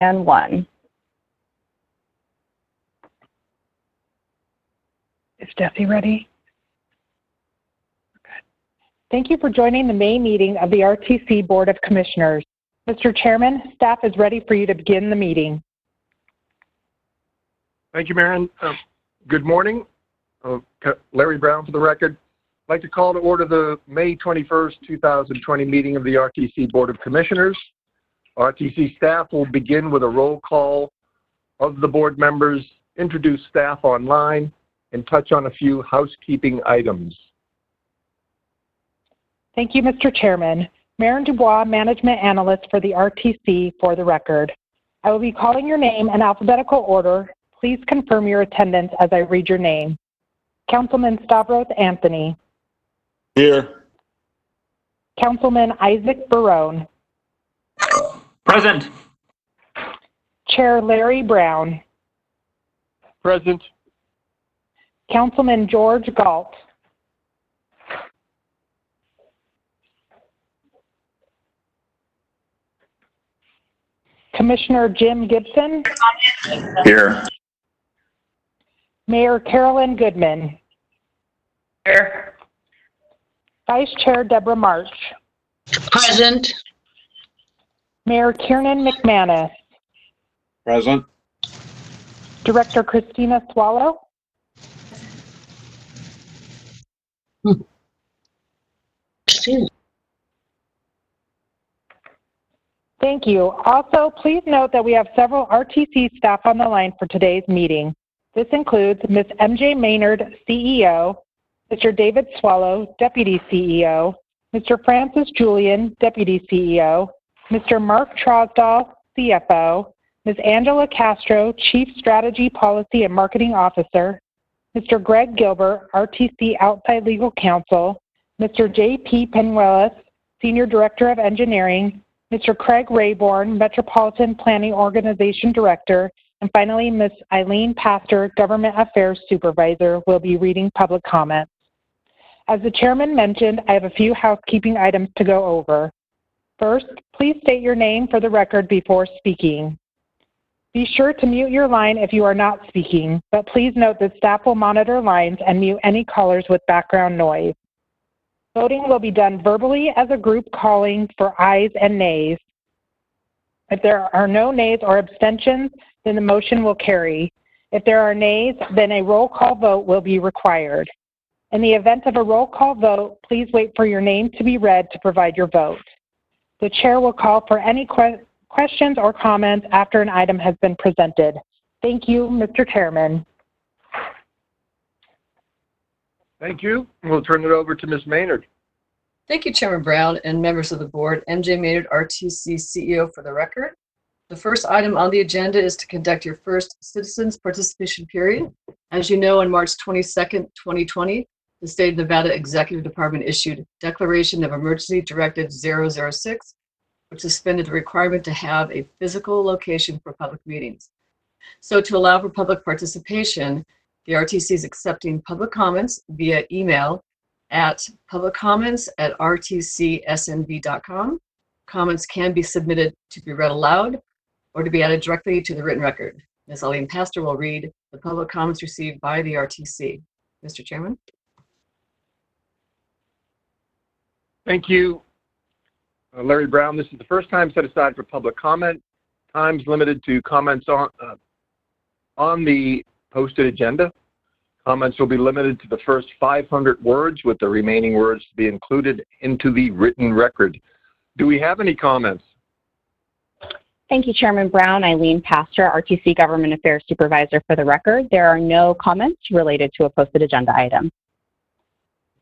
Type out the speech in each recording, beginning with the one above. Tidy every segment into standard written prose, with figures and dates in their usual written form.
and 1. Is Jesse ready? Okay. Thank you for joining the May meeting of the RTC Board of Commissioners. Mr. Chairman, staff is ready for you to begin the meeting. Thank you, Marion. Good morning. Larry Brown for the record. I'd like to call to order the May 21st, 2020 meeting of the RTC Board of Commissioners. RTC staff will begin with a roll call of the board members, introduce staff online, and touch on a few housekeeping items. Thank you, Mr. Chairman. Marion Dubois, Management Analyst for the RTC, for the record. I will be calling your name in alphabetical order. Please confirm your attendance as I read your name. Councilman Stavros Anthony. Here. Councilman Isaac Barone. Present. Chair Larry Brown. Present. Councilman George Galt. Commissioner Jim Gibson. Here. Mayor Carolyn Goodman. Here. Vice Chair Deborah March. Present. Mayor Kiernan McManus. Present. Director Christina Swallow. Thank you. Also, please note that we have several RTC staff on the line for today's meeting. This includes Ms. MJ Maynard, CEO, Mr. David Swallow, Deputy CEO, Mr. Francis Julian, Deputy CEO, Mr. Mark Trosdahl, CFO, Ms. Angela Castro, Chief Strategy, Policy, and Marketing Officer, Mr. Greg Gilbert, RTC Outside Legal Counsel, Mr. J.P. Penuelas, Senior Director of Engineering, Mr. Craig Rayborn, Metropolitan Planning Organization Director, and finally, Ms. Eileen Pastor, Government Affairs Supervisor, will be reading public comments. As the chairman mentioned, I have a few housekeeping items to go over. First, please state your name for the record before speaking. Be sure to mute your line if you are not speaking, but please note that staff will monitor lines and mute any callers with background noise. Voting will be done verbally as a group, calling for ayes and nays. If there are no nays or abstentions, then the motion will carry. If there are nays, then a roll call vote will be required. In the event of a roll call vote, please wait for your name to be read to provide your vote. The chair will call for any questions or comments after an item has been presented. Thank you, Mr. Chairman. Thank you. We'll turn it over to Ms. Maynard. Thank you, Chairman Brown and members of the board. MJ Maynard, RTC CEO, for the record. The first item on the agenda is to conduct your first citizens participation period. As you know, on March 22nd, 2020, the State of Nevada Executive Department issued Declaration of Emergency Directive 006, which suspended the requirement to have a physical location for public meetings. So to allow for public participation, the RTC is accepting public comments via email at publiccomments@rtcsnv.com. Comments can be submitted to be read aloud or to be added directly to the written record. Ms. Eileen Pastor will read the public comments received by the RTC. Mr. Chairman. Thank you, Larry Brown. This is the first time set aside for public comment. Time's limited to comments on the posted agenda. Comments will be limited to the first 500 words, with the remaining words to be included into the written record. Do we have any comments? Thank you, Chairman Brown. Eileen Pastor, RTC Government Affairs Supervisor, for the record. There are no comments related to a posted agenda item.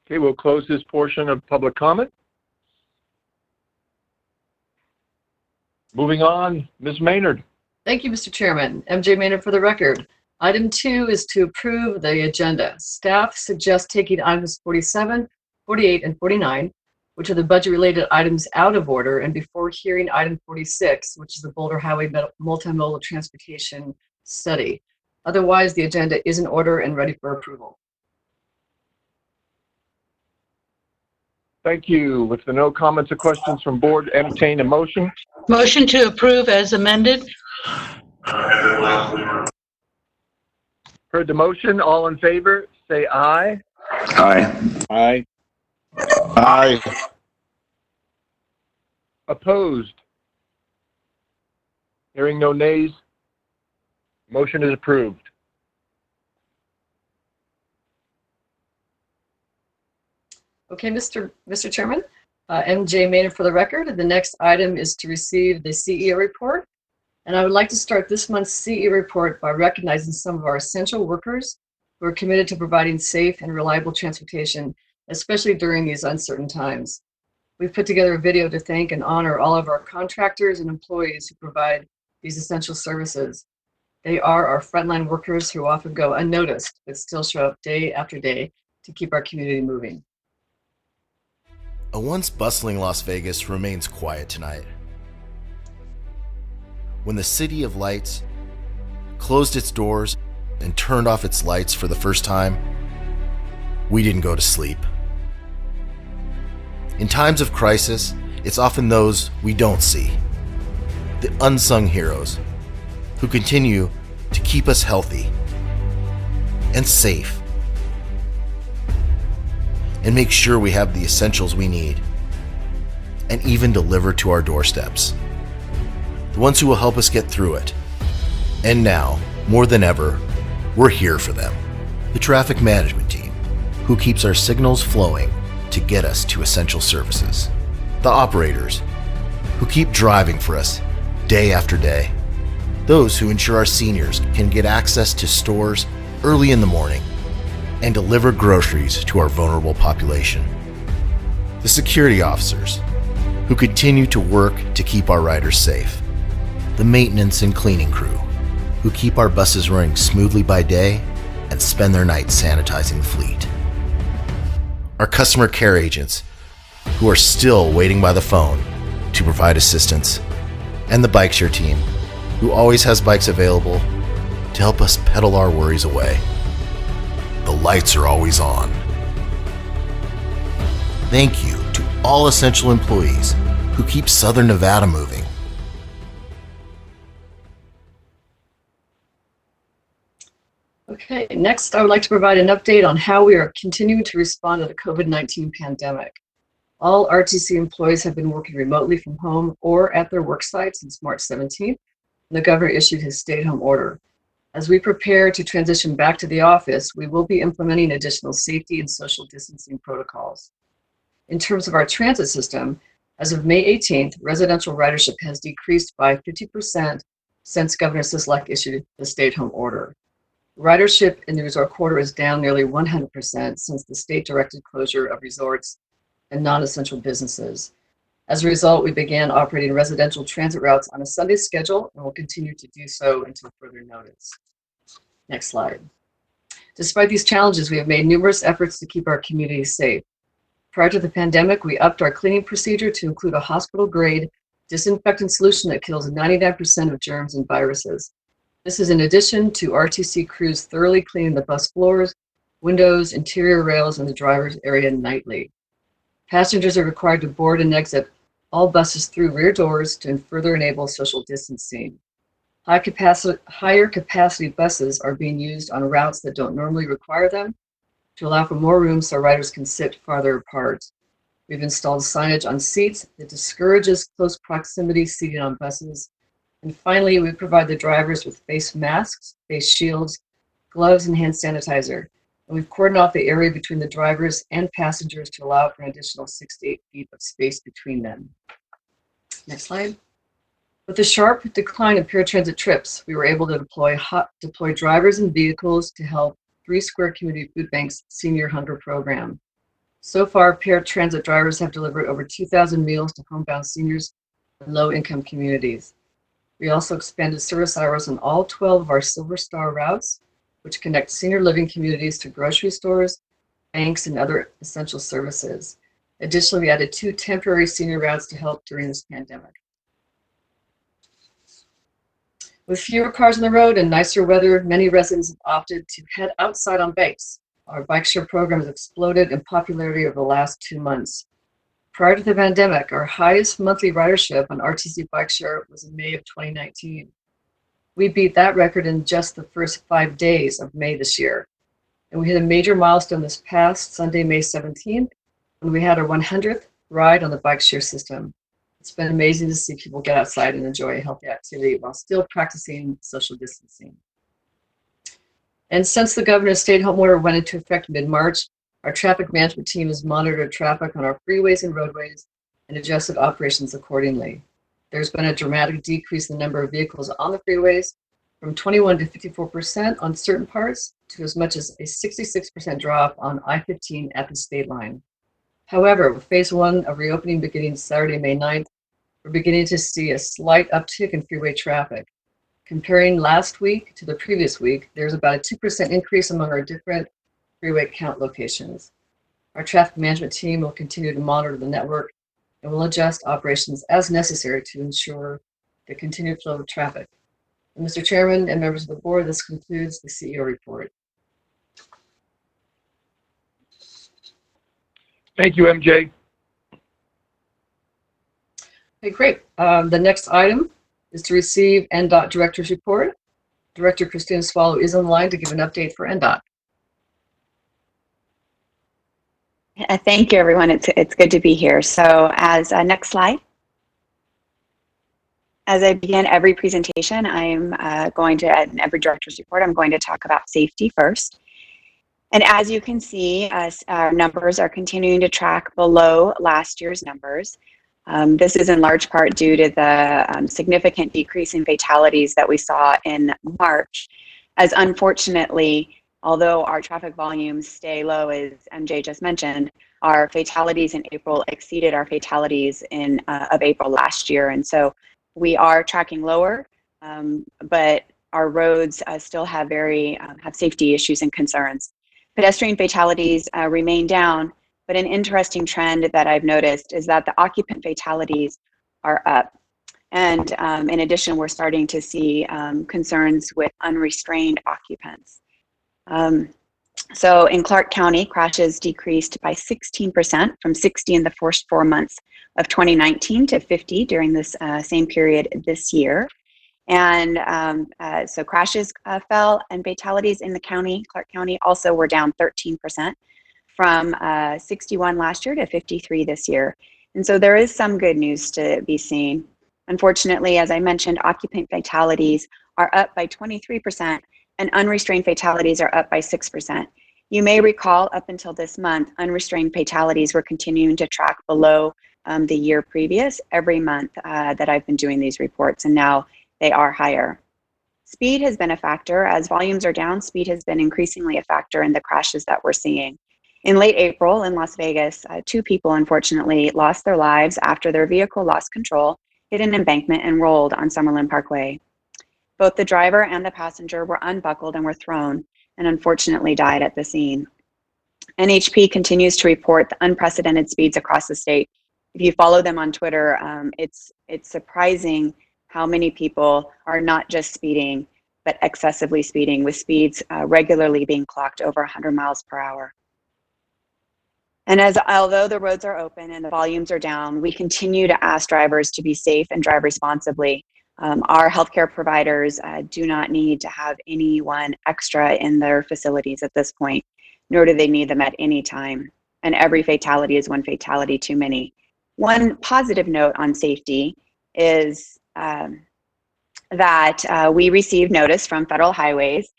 Okay, we'll close this portion of public comment. Moving on, Ms. Maynard. Thank you, Mr. Chairman. MJ Maynard for the record. Item 2 is to approve the agenda. Staff suggests taking items 47, 48, and 49, which are the budget-related items, out of order, and before hearing item 46, which is the Boulder Highway Multimodal Transportation Study. Otherwise, the agenda is in order and ready for approval. Thank you. With no comments or questions from board, entertain a motion. Motion to approve as amended. Heard the motion. All in favor, say aye. Aye. Aye. Aye. Opposed? Hearing no nays, motion is approved. Okay, Mr. Chairman, MJ Maynard for the record. The next item is to receive the CEO report. And I would like to start this month's CEO report by recognizing some of our essential workers who are committed to providing safe and reliable transportation, especially during these uncertain times. We've put together a video to thank and honor all of our contractors and employees who provide these essential services. They are our frontline workers who often go unnoticed, but still show up day after day to keep our community moving. A once bustling Las Vegas remains quiet tonight. When the City of Lights closed its doors and turned off its lights for the first time, we didn't go to sleep. In times of crisis, it's often those we don't see, the unsung heroes, who continue to keep us healthy and safe and make sure we have the essentials we need and even deliver to our doorsteps. The ones who will help us get through it. And now, more than ever, we're here for them. The traffic management team, who keeps our signals flowing to get us to essential services. The operators, who keep driving for us day after day. Those who ensure our seniors can get access to stores early in the morning and deliver groceries to our vulnerable population. The security officers, who continue to work to keep our riders safe. The maintenance and cleaning crew, who keep our buses running smoothly by day and spend their nights sanitizing the fleet. Our customer care agents, who are still waiting by the phone to provide assistance. And the bike share team, who always has bikes available to help us pedal our worries away. The lights are always on. Thank you to all essential employees who keep Southern Nevada moving. Okay, next I would like to provide an update on how we are continuing to respond to the COVID-19 pandemic. All RTC employees have been working remotely from home or at their work site since March 17th, and the governor issued his stay-at-home order. As we prepare to transition back to the office, we will be implementing additional safety and social distancing protocols. In terms of our transit system, as of May 18th, residential ridership has decreased by 50% since Governor Sisolak issued the stay-at-home order. Ridership in the resort quarter is down nearly 100% since the state directed closure of resorts and non-essential businesses. As a result, we began operating residential transit routes on a Sunday schedule and will continue to do so until further notice. Next slide. Despite these challenges, we have made numerous efforts to keep our community safe. Prior to the pandemic, we upped our cleaning procedure to include a hospital-grade disinfectant solution that kills 99% of germs and viruses. This is in addition to RTC crews thoroughly cleaning the bus floors, windows, interior rails, and the driver's area nightly. Passengers are required to board and exit all buses through rear doors to further enable social distancing. Higher capacity buses are being used on routes that don't normally require them to allow for more room so riders can sit farther apart. We've installed signage on seats that discourages close proximity seating on buses. And finally, we provide the drivers with face masks, face shields, gloves, and hand sanitizer. And we've cordoned off the area between the drivers and passengers to allow for an additional 6 to 8 feet of space between them. Next slide. With the sharp decline in paratransit trips, we were able to deploy drivers and vehicles to help 3 Square Community Food Bank's Senior Hunger Program. So far, paratransit drivers have delivered over 2,000 meals to homebound seniors in low-income communities. We also expanded service hours on all 12 of our Silver Star routes, which connect senior living communities to grocery stores, banks, and other essential services. Additionally, we added 2 temporary senior routes to help during this pandemic. With fewer cars on the road and nicer weather, many residents have opted to head outside on bikes. Our bike share program has exploded in popularity over the last 2 months. Prior to the pandemic, our highest monthly ridership on RTC Bike Share was in May of 2019. We beat that record in just the first 5 days of May this year. And we hit a major milestone this past Sunday, May 17th, when we had our 100th ride on the bike share system. It's been amazing to see people get outside and enjoy a healthy activity while still practicing social distancing. And since the governor's stay-at-home order went into effect mid-March, our traffic management team has monitored traffic on our freeways and roadways and adjusted operations accordingly. There's been a dramatic decrease in the number of vehicles on the freeways, from 21 to 54% on certain parts to as much as a 66% drop on I-15 at the state line. However, with phase 1 of reopening beginning Saturday, May 9th, we're beginning to see a slight uptick in freeway traffic. Comparing last week to the previous week, there's about a 2% increase among our different freeway count locations. Our traffic management team will continue to monitor the network and will adjust operations as necessary to ensure the continued flow of traffic. And Mr. Chairman and members of the board, this concludes the CEO report. Thank you, MJ. Okay, great. The next item is to receive NDOT Director's Report. Director Christina Swallow is on the line to give an update for NDOT. Thank you, everyone. It's good to be here. So as next slide. As I begin every presentation, I'm going to, in every director's report, I'm going to talk about safety first. And as you can see, our numbers are continuing to track below last year's numbers. This is in large part due to the significant decrease in fatalities that we saw in March, as unfortunately, although our traffic volumes stay low, as MJ just mentioned, our fatalities in April exceeded our fatalities of April last year. And so we are tracking lower, but our roads still have have safety issues and concerns. Pedestrian fatalities remain down, but an interesting trend that I've noticed is that the occupant fatalities are up. And in addition, we're starting to see concerns with unrestrained occupants. So in Clark County, crashes decreased by 16% from 60 in the first 4 months of 2019 to 50 during this same period this year. And so crashes fell, and fatalities in the county, Clark County, also were down 13% from 61 last year to 53 this year. And so there is some good news to be seen. Unfortunately, as I mentioned, occupant fatalities are up by 23%, and unrestrained fatalities are up by 6%. You may recall up until this month, unrestrained fatalities were continuing to track below the year previous every month that I've been doing these reports, and now they are higher. Speed has been a factor. As volumes are down, speed has been increasingly a factor in the crashes that we're seeing. In late April in Las Vegas, 2 people unfortunately lost their lives after their vehicle lost control, hit an embankment, and rolled on Summerlin Parkway. Both the driver and the passenger were unbuckled and were thrown, and unfortunately died at the scene. NHP continues to report the unprecedented speeds across the state. If you follow them on Twitter, it's surprising how many people are not just speeding, but excessively speeding, with speeds regularly being clocked over 100 miles per hour. And although the roads are open and the volumes are down, we continue to ask drivers to be safe and drive responsibly. Our healthcare providers do not need to have anyone extra in their facilities at this point, nor do they need them at any time. And every fatality is one fatality too many. One positive note on safety is that we received notice from Federal Highways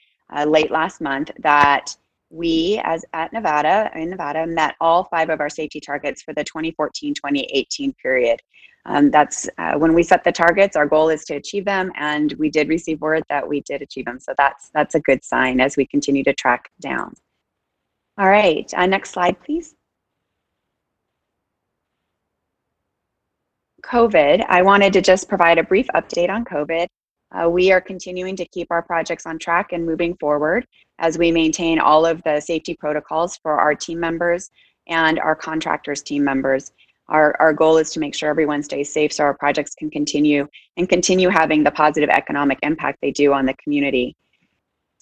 late last month that we, in Nevada, met all 5 of our safety targets for the 2014-2018 period. That's when we set the targets, our goal is to achieve them, and we did receive word that we did achieve them. So that's a good sign as we continue to track down. All right, next slide, please. COVID, I wanted to just provide a brief update on COVID. We are continuing to keep our projects on track and moving forward as we maintain all of the safety protocols for our team members and our contractors' team members. Our goal is to make sure everyone stays safe so our projects can continue having the positive economic impact they do on the community.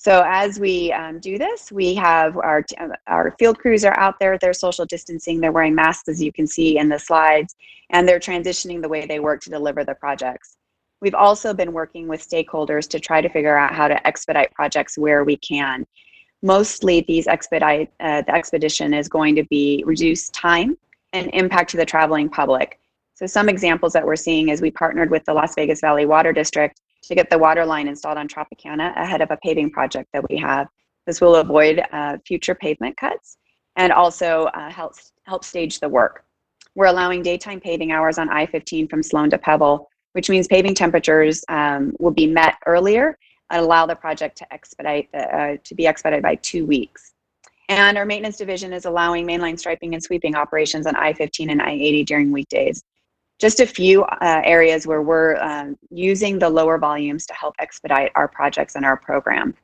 So as we do this, we have our field crews are out there, they're social distancing, they're wearing masks as you can see in the slides, and they're transitioning the way they work to deliver the projects. We've also been working with stakeholders to try to figure out how to expedite projects where we can. Mostly the expedition is going to be reduced time and impact to the traveling public. So some examples that we're seeing is we partnered with the Las Vegas Valley Water District to get the water line installed on Tropicana ahead of a paving project that we have. This will avoid future pavement cuts and also help stage the work. We're allowing daytime paving hours on I-15 from Sloan to Pebble, which means paving temperatures will be met earlier and allow the project to be expedited by 2 weeks. And our maintenance division is allowing mainline striping and sweeping operations on I-15 and I-80 during weekdays. Just a few areas where we're using the lower volumes to help expedite our projects and our program.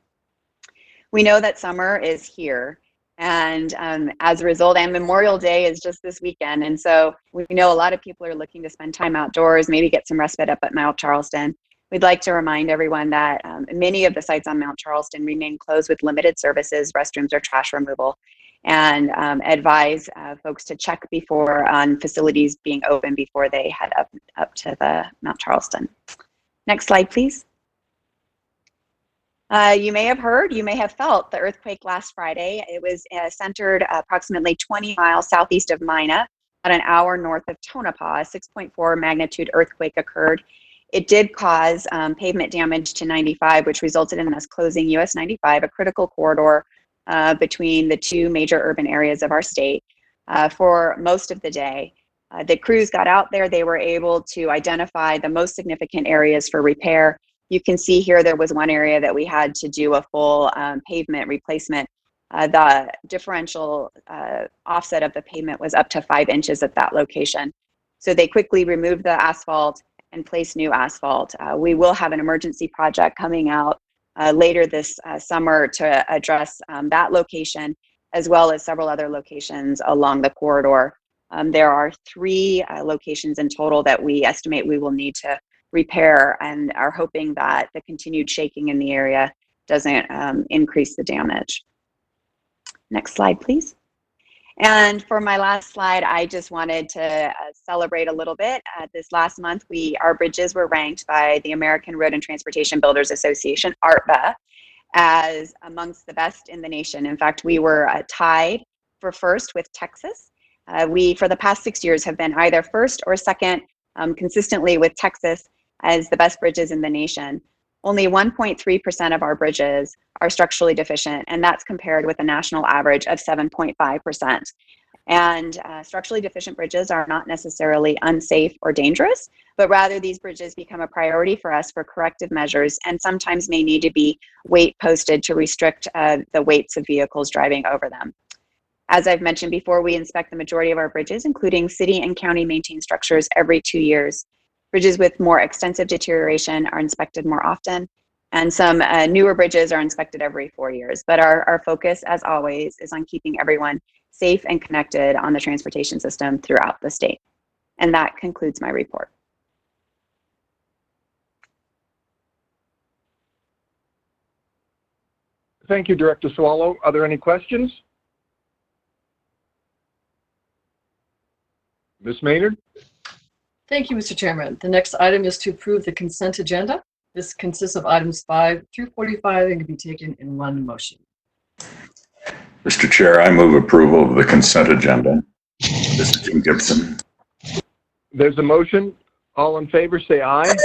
We know that summer is here, and as a result, and Memorial Day is just this weekend, and so we know a lot of people are looking to spend time outdoors, maybe get some respite up at Mount Charleston. We'd like to remind everyone that many of the sites on Mount Charleston remain closed with limited services, restrooms, or trash removal, and advise folks to check before on facilities being open before they head up to the Mount Charleston. Next slide, please. You may have heard, you may have felt the earthquake last Friday. It was centered approximately 20 miles southeast of Mina, about an hour north of Tonopah. A 6.4 magnitude earthquake occurred. It did cause pavement damage to 95, which resulted in us closing US 95, a critical corridor between the two major urban areas of our state for most of the day. The crews got out there. They were able to identify the most significant areas for repair. You can see here there was one area that we had to do a full pavement replacement. The differential offset of the pavement was up to 5 inches at that location. So they quickly removed the asphalt and placed new asphalt. We will have an emergency project coming out later this summer to address that location, as well as several other locations along the corridor. There are 3 locations in total that we estimate we will need to repair, and are hoping that the continued shaking in the area doesn't increase the damage. Next slide, please. And for my last slide, I just wanted to celebrate a little bit. This last month, our bridges were ranked by the American Road and Transportation Builders Association, ARTBA, as amongst the best in the nation. In fact, we were tied for first with Texas. We, for the past 6 years, have been either first or second consistently with Texas as the best bridges in the nation. Only 1.3% of our bridges are structurally deficient, and that's compared with a national average of 7.5%. And structurally deficient bridges are not necessarily unsafe or dangerous, but rather these bridges become a priority for us for corrective measures, and sometimes may need to be weight posted to restrict the weights of vehicles driving over them. As I've mentioned before, we inspect the majority of our bridges, including city and county maintained structures, every 2 years. Bridges with more extensive deterioration are inspected more often, and some newer bridges are inspected every 4 years. But our focus, as always, is on keeping everyone safe and connected on the transportation system throughout the state. And that concludes my report. Thank you, Director Swallow. Are there any questions? Ms. Maynard? Thank you, Mr. Chairman. The next item is to approve the consent agenda. This consists of items 5 through 45 and can be taken in one motion. Mr. Chair, I move approval of the consent agenda. This is Jim Gibson. There's a motion. All in favor, say aye.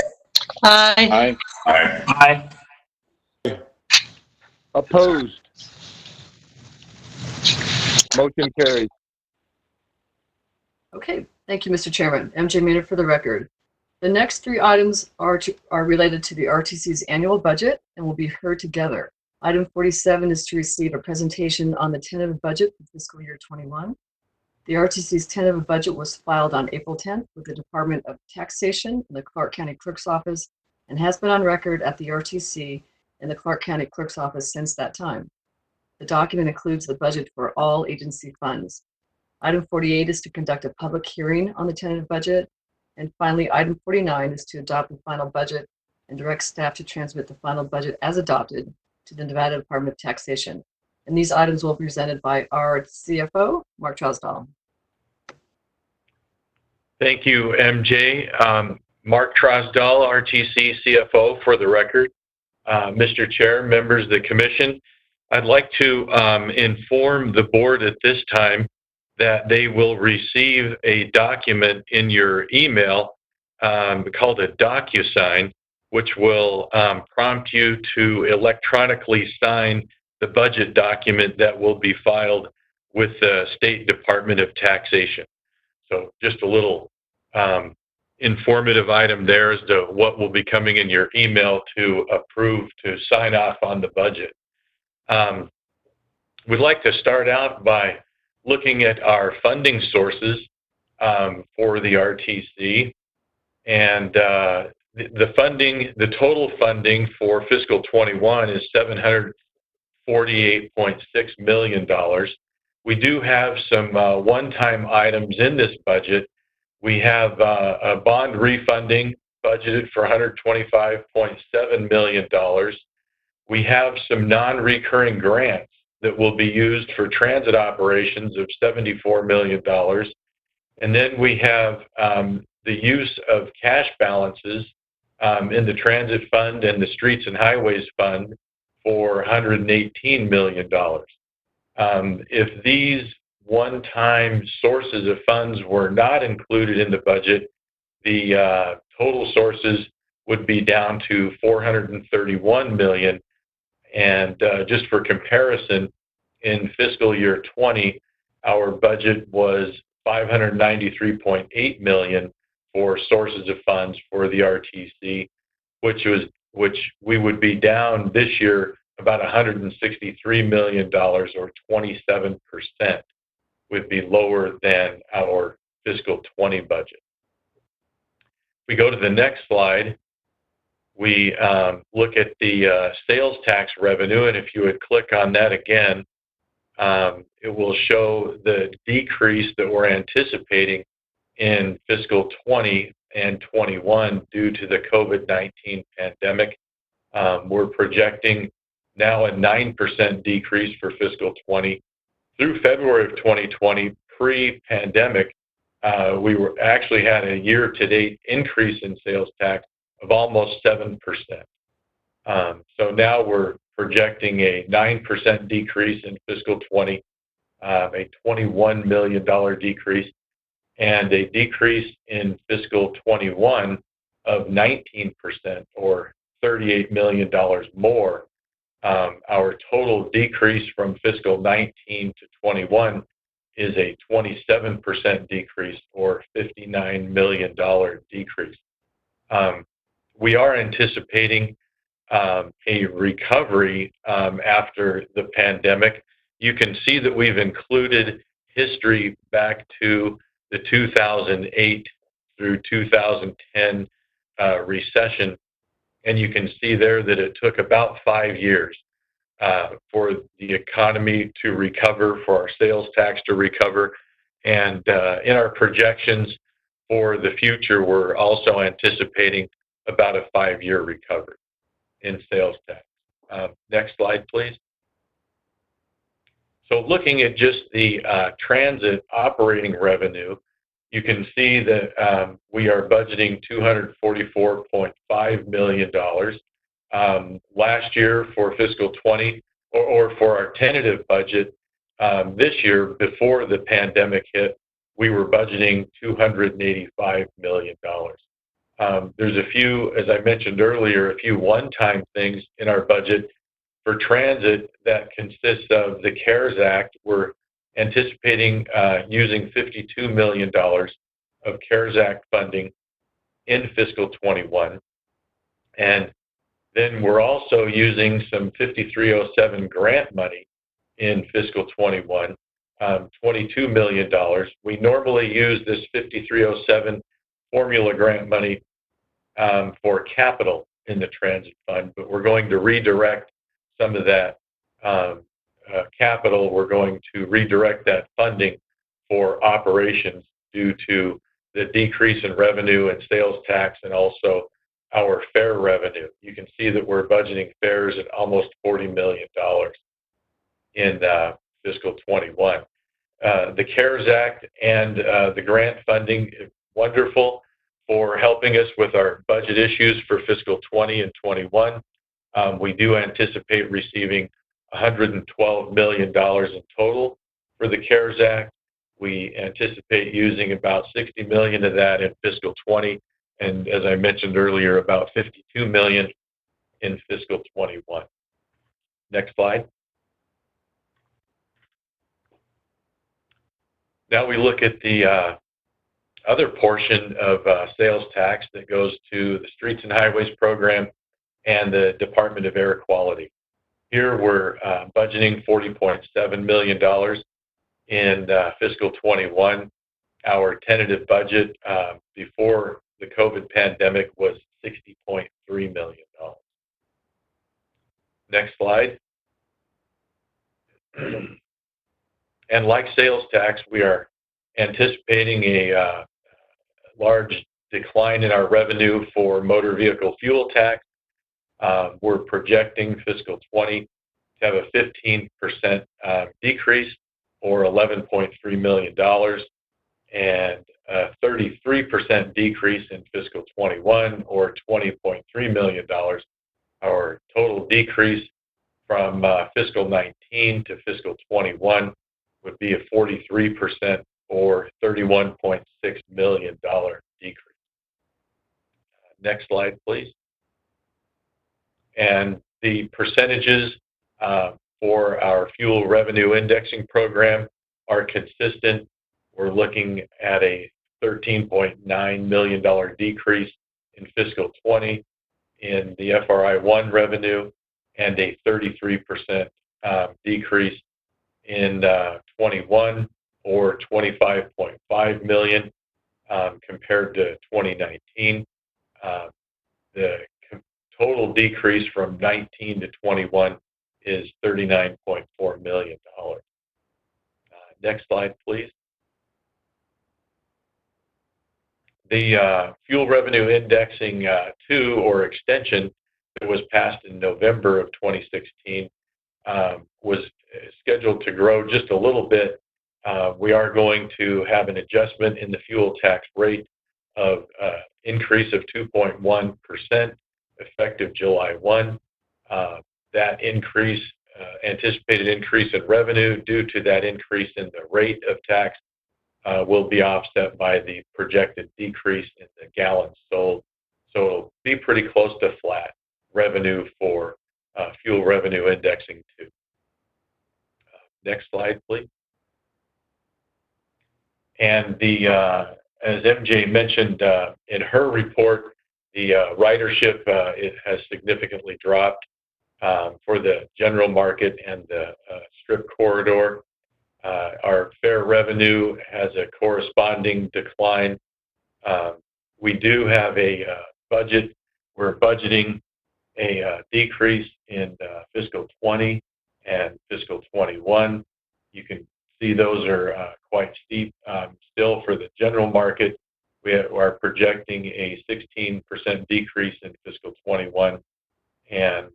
Aye. Aye. Aye. Opposed? Motion carries. Okay, thank you, Mr. Chairman. MJ Maynard for the record. The next 3 items are related to the RTC's annual budget and will be heard together. Item 47 is to receive a presentation on the tentative budget for fiscal year 21. The RTC's tentative budget was filed on April 10th with the Department of Taxation in the Clark County Clerk's Office and has been on record at the RTC and the Clark County Clerk's Office since that time. The document includes the budget for all agency funds. Item 48 is to conduct a public hearing on the tentative budget. And finally, item 49 is to adopt the final budget and direct staff to transmit the final budget as adopted to the Nevada Department of Taxation. And these items will be presented by our CFO, Mark Trosdahl. Thank you, MJ. Mark Trosdahl, RTC CFO, for the record. Mr. Chair, members of the Commission, I'd like to inform the board at this time that they will receive a document in your email called a DocuSign, which will prompt you to electronically sign the budget document that will be filed with the State Department of Taxation. So just a little informative item there as to what will be coming in your email to approve, to sign off on the budget. We'd like to start out by looking at our funding sources for the RTC. And the total funding for fiscal 21 is $748.6 million. We do have some one-time items in this budget. We have a bond refunding budgeted for $125.7 million. We have some non-recurring grants that will be used for transit operations of $74 million. And then we have the use of cash balances in the transit fund and the streets and highways fund for $118 million. If these one-time sources of funds were not included in the budget, the total sources would be down to $431 million. And just for comparison, in fiscal year 20, our budget was $593.8 million for sources of funds for the RTC, which we would be down this year about $163 million, or 27%, would be lower than our fiscal 20 budget. If we go to the next slide, we look at the sales tax revenue, and if you would click on that again, it will show the decrease that we're anticipating in fiscal 20 and 21 due to the COVID-19 pandemic. We're projecting now a 9% decrease for fiscal 20. Through February of 2020, pre-pandemic, we actually had a year-to-date increase in sales tax of almost 7%. So now we're projecting a 9% decrease in fiscal 20, a $21 million decrease, and a decrease in fiscal 21 of 19%, or $38 million more. Our total decrease from fiscal 19 to 21 is a 27% decrease, or $59 million decrease. We are anticipating a recovery after the pandemic. You can see that we've included history back to the 2008 through 2010 recession, and you can see there that it took about 5 years for the economy to recover, for our sales tax to recover, and in our projections for the future, we're also anticipating about a 5-year recovery in sales tax. Next slide, please. So looking at just the transit operating revenue, you can see that we are budgeting $244.5 million. Last year for fiscal 20, or for our tentative budget this year before the pandemic hit, we were budgeting $285 million. There's a few, as I mentioned earlier, a few one-time things in our budget for transit that consists of the CARES Act. We're anticipating using $52 million of CARES Act funding in fiscal 21. And then we're also using some 5307 grant money in fiscal 21, $22 million. We normally use this 5307 formula grant money for capital in the transit fund, but we're going to redirect some of that capital. We're going to redirect that funding for operations due to the decrease in revenue and sales tax, and also our fare revenue. You can see that we're budgeting fares at almost $40 million in fiscal 21. The CARES Act and the grant funding is wonderful for helping us with our budget issues for fiscal 20 and 21. We do anticipate receiving $112 million in total for the CARES Act. We anticipate using about $60 million of that in fiscal 20, and as I mentioned earlier, about $52 million in fiscal 21. Next slide. Now we look at the other portion of sales tax that goes to the Streets and Highways program and the Department of Air Quality. Here we're budgeting $40.7 million in fiscal 21. Our tentative budget before the COVID pandemic was $60.3 million. Next slide. And like sales tax, we are anticipating a large decline in our revenue for motor vehicle fuel tax. We're projecting fiscal 20 to have a 15% decrease, or $11.3 million, and a 33% decrease in fiscal 21, or $20.3 million. Our total decrease from fiscal 19 to fiscal 21 would be a 43%, or $31.6 million decrease. Next slide, please. And the percentages for our fuel revenue indexing program are consistent. We're looking at a $13.9 million decrease in fiscal 20 in the FRI1 revenue, and a 33% decrease in 21, or $25.5 million compared to 2019. The total decrease from 19 to 21 is $39.4 million. Next slide, please. The fuel revenue indexing 2, or extension, that was passed in November of 2016 was scheduled to grow just a little bit. We are going to have an adjustment in the fuel tax rate of increase of 2.1% effective July 1. That increase, anticipated increase in revenue due to that increase in the rate of tax, will be offset by the projected decrease in the gallons sold. So it'll be pretty close to flat revenue for fuel revenue indexing 2. Next slide, please. And the as MJ mentioned in her report, the ridership it has significantly dropped for the general market and the strip corridor. Our fare revenue has a corresponding decline. We do have a budget. We're budgeting a decrease in fiscal 20 and fiscal 21. You can see those are quite steep. Still, for the general market, we are projecting a 16% decrease in fiscal 21, and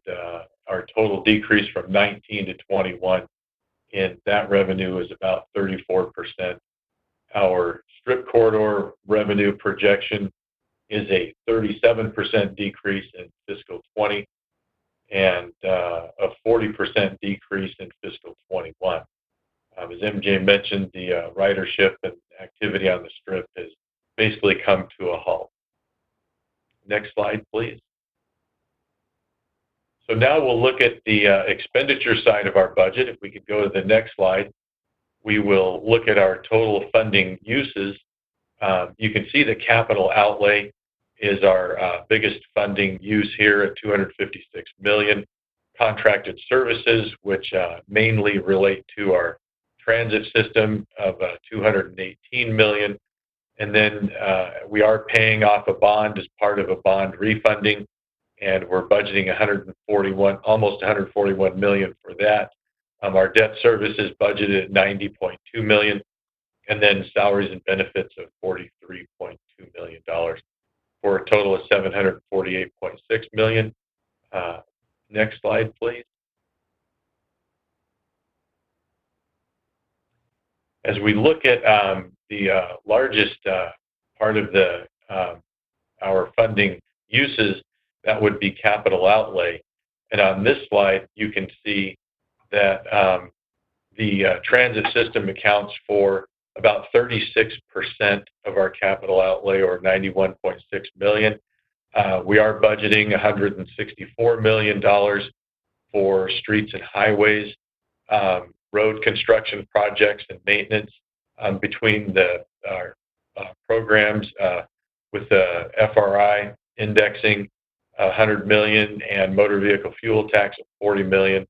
our total decrease from 19 to 21 in that revenue is about 34%. Our strip corridor revenue projection is a 37% decrease in fiscal 20 and a 40% decrease in fiscal 21. As MJ mentioned, the ridership and activity on the strip has basically come to a halt. Next slide, please. So now we'll look at the expenditure side of our budget. If we could go to the next slide, we will look at our total funding uses. You can see the capital outlay is our biggest funding use here at $256 million. Contracted services, which mainly relate to our transit system, of $218 million. And then we are paying off a bond as part of a bond refunding, and we're budgeting almost $141 million for that. Our debt service is budgeted at $90.2 million, and then salaries and benefits of $43.2 million, for a total of $748.6 million. Next slide, please. As we look at the largest part of the our funding uses, that would be capital outlay. And on this slide, you can see that the transit system accounts for about 36% of our capital outlay, or $91.6 million. We are budgeting $164 million for streets and highways, road construction projects and maintenance between our programs with the FRI indexing $100 million and motor vehicle fuel tax of $40 million,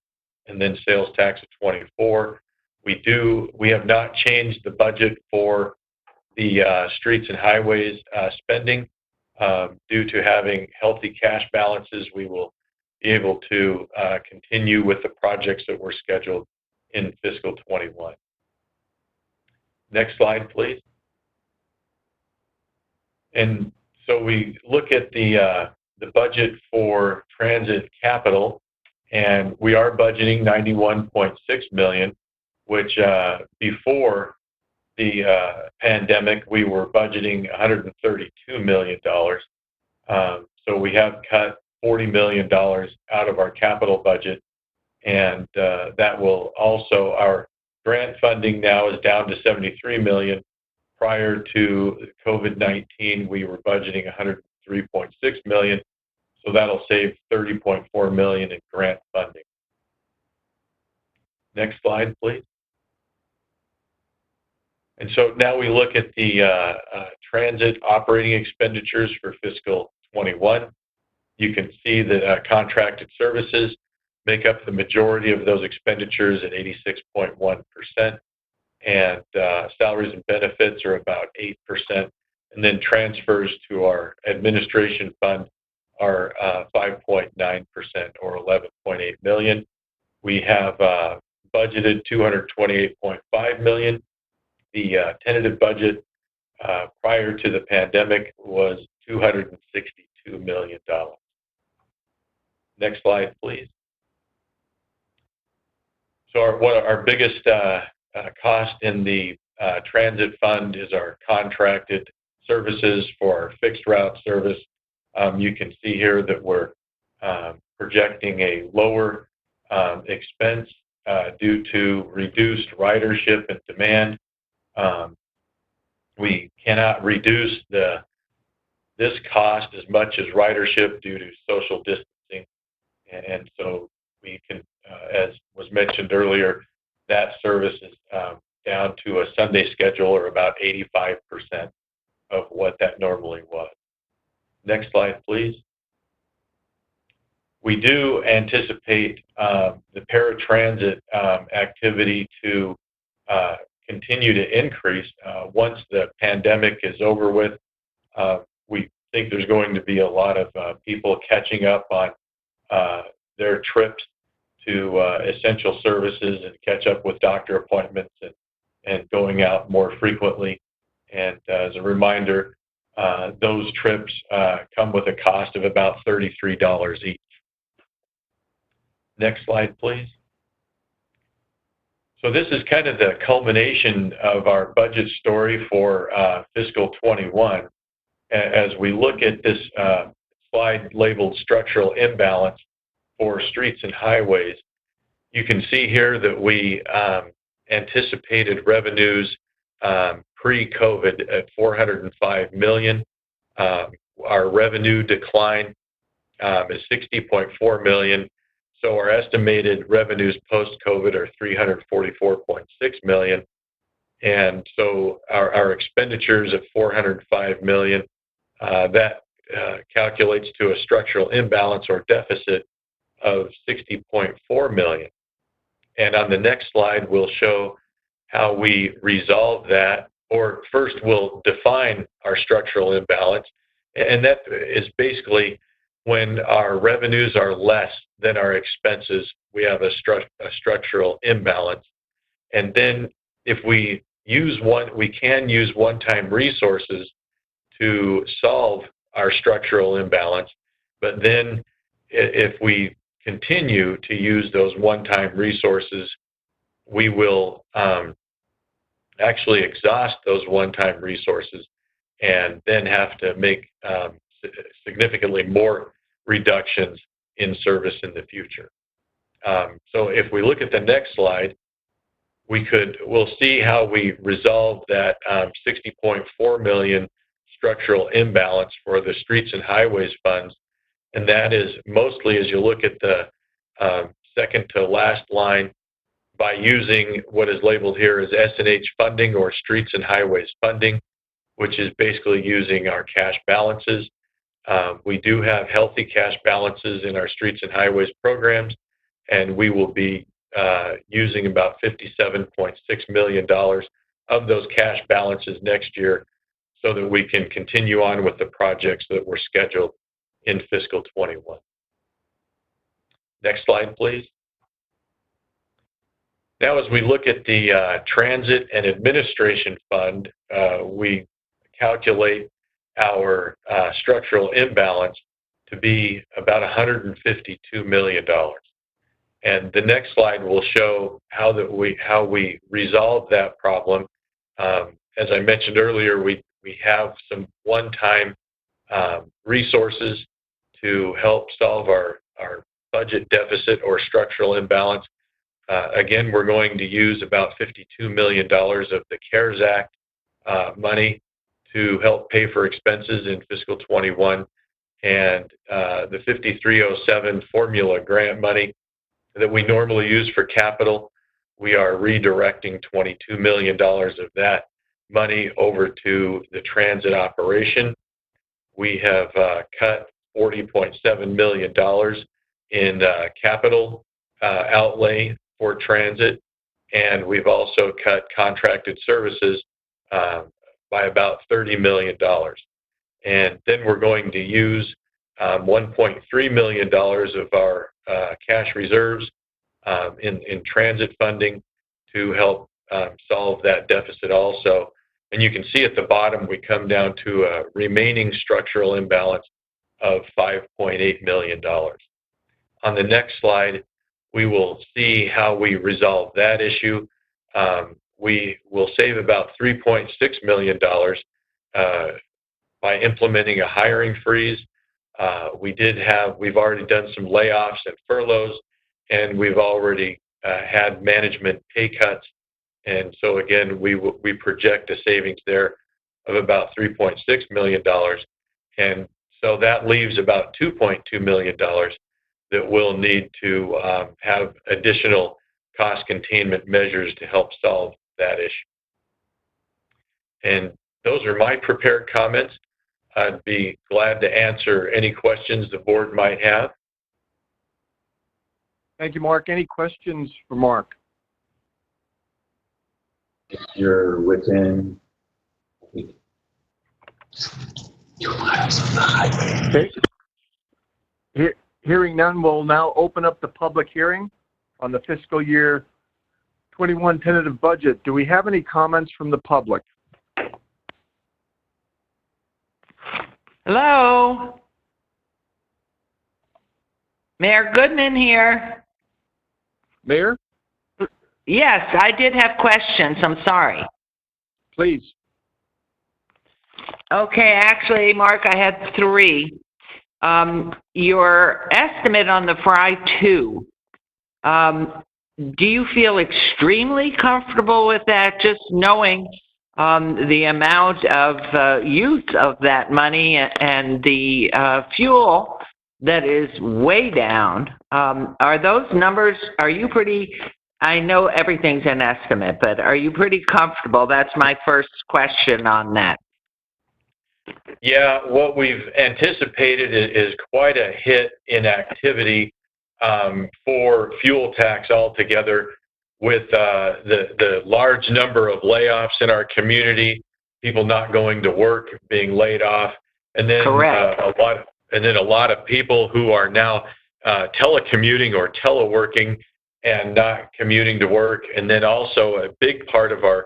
and then sales tax of $24. We have not changed the budget for the streets and highways spending. Due to having healthy cash balances, we will be able to continue with the projects that were scheduled in fiscal 21. Next slide, please. And so we look at the budget for transit capital, and we are budgeting $91.6 million, which before the pandemic, we were budgeting $132 million. So we have cut $40 million out of our capital budget, and that will also, our grant funding now is down to $73 million. Prior to COVID-19, we were budgeting $103.6 million, so that'll save $30.4 million in grant funding. Next slide, please. And so now we look at the transit operating expenditures for fiscal 21. You can see that contracted services make up the majority of those expenditures at 86.1%, and salaries and benefits are about 8%, and then transfers to our administration fund are 5.9%, or $11.8 million. We have budgeted $228.5 million. The tentative budget prior to the pandemic was $262 million. Next slide, please. So our biggest cost in the transit fund is our contracted services for our fixed route service. You can see here that we're projecting a lower expense due to reduced ridership and demand. We cannot reduce this cost as much as ridership due to social distancing, and so we can, as was mentioned earlier, that service is down to a Sunday schedule, or about 85% of what that normally was. Next slide, please. We do anticipate the paratransit activity to continue to increase once the pandemic is over with. We think there's going to be a lot of people catching up on their trips to essential services and catch up with doctor appointments and going out more frequently. And as a reminder, those trips come with a cost of about $33 each. Next slide, please. So this is kind of the culmination of our budget story for fiscal 21. As we look at this slide labeled structural imbalance for streets and highways, you can see here that we anticipated revenues pre-COVID at $405 million. Our revenue decline is $60.4 million. So our estimated revenues post-COVID are $344.6 million. And so our expenditures at $405 million, that calculates to a structural imbalance or deficit of $60.4 million. And on the next slide, we'll show how we resolve that, or first we'll define our structural imbalance. And that is basically when our revenues are less than our expenses, we have a structural imbalance. And then if we can use one-time resources to solve our structural imbalance, but then if we continue to use those one-time resources, we will actually exhaust those one-time resources and then have to make significantly more reductions in service in the future. So if we look at the next slide, we'll see how we resolve that 60.4 million structural imbalance for the streets and highways funds. And that is mostly, as you look at the second to last line, by using what is labeled here as S&H funding, or streets and highways funding, which is basically using our cash balances. We do have healthy cash balances in our streets and highways programs, and we will be using about $57.6 million of those cash balances next year so that we can continue on with the projects that were scheduled in fiscal 21. Next slide, please. Now, as we look at the Transit and Administration Fund, we calculate our structural imbalance to be about $152 million. And the next slide will show how we resolve that problem. As I mentioned earlier, we have some one-time resources to help solve our budget deficit or structural imbalance. Again, we're going to use about $52 million of the CARES Act money to help pay for expenses in fiscal 21, and the 5307 formula grant money that we normally use for capital, we are redirecting $22 million of that money over to the transit operation. We have cut $40.7 million in capital outlay for transit, and we've also cut contracted services by about $30 million. And then we're going to use $1.3 million of our cash reserves in transit funding to help solve that deficit also. And you can see at the bottom, we come down to a remaining structural imbalance of $5.8 million. On the next slide, we will see how we resolve that issue. We will save about $3.6 million by implementing a hiring freeze. We've already done some layoffs and furloughs, and we've already had management pay cuts. And so again, we project a savings there of about $3.6 million. And so that leaves about $2.2 million that we'll need to have additional cost containment measures to help solve that issue. And those are my prepared comments. I'd be glad to answer any questions the board might have. Thank you, Mark. Any questions for Mark? If you're within 2 miles of the highway. Okay. Hearing none, we'll now open up the public hearing on the fiscal year 21 tentative budget. Do we have any comments from the public? Hello? Mayor Goodman here. Mayor? Yes, I did have questions. I'm sorry. Please. Okay, actually, Mark, I had 3. Your estimate on the Fry 2, do you feel extremely comfortable with that, just knowing the amount of use of that money and the fuel that is way down? Are those numbers, are you pretty, I know everything's an estimate, but are you pretty comfortable? That's my first question on that. Yeah, what we've anticipated is quite a hit in activity for fuel tax altogether, with the large number of layoffs in our community, people not going to work, being laid off, and then a lot of people who are now telecommuting or teleworking and not commuting to work. And then also a big part of our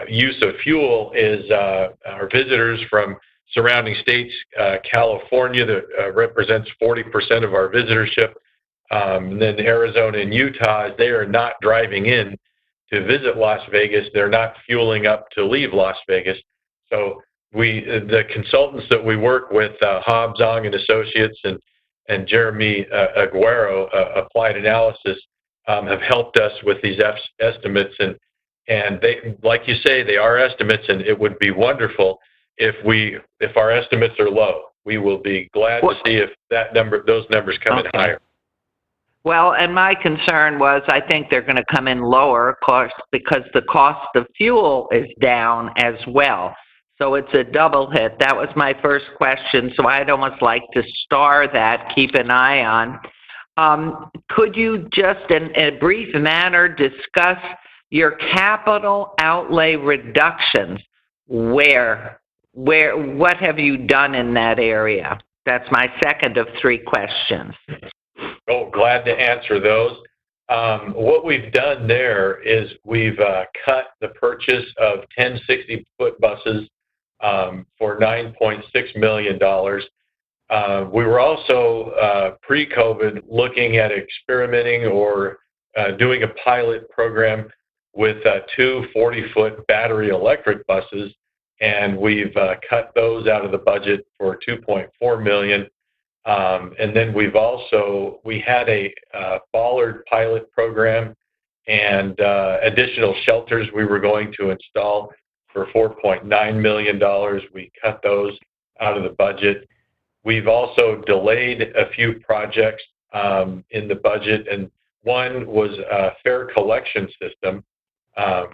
use of fuel is our visitors from surrounding states. California, that represents 40% of our visitorship. And then Arizona and Utah, they are not driving in to visit Las Vegas. They're not fueling up to leave Las Vegas. So the consultants that we work with, Hobbs, Ong and Associates and Jeremy Aguero, Applied Analysis, have helped us with these estimates. And they, like you say, they are estimates, and it would be wonderful if our estimates are low. We will be glad to see if those numbers come in higher. Well, and my concern was I think they're going to come in lower, of course, because the cost of fuel is down as well. So it's a double hit. That was my first question. So I'd almost like to star that, keep an eye on. Could you just, in a brief manner, discuss your capital outlay reductions? What have you done in that area? That's my second of three questions. Oh, glad to answer those. What we've done there is we've cut the purchase of 10 60-foot buses for $9.6 million. We were also, pre-COVID, looking at experimenting or doing a pilot program with two 40-foot battery electric buses, and we've cut those out of the budget for $2.4 million. And then we had a bollard pilot program and additional shelters we were going to install for $4.9 million. We cut those out of the budget. We've also delayed a few projects in the budget, and one was a fare collection system.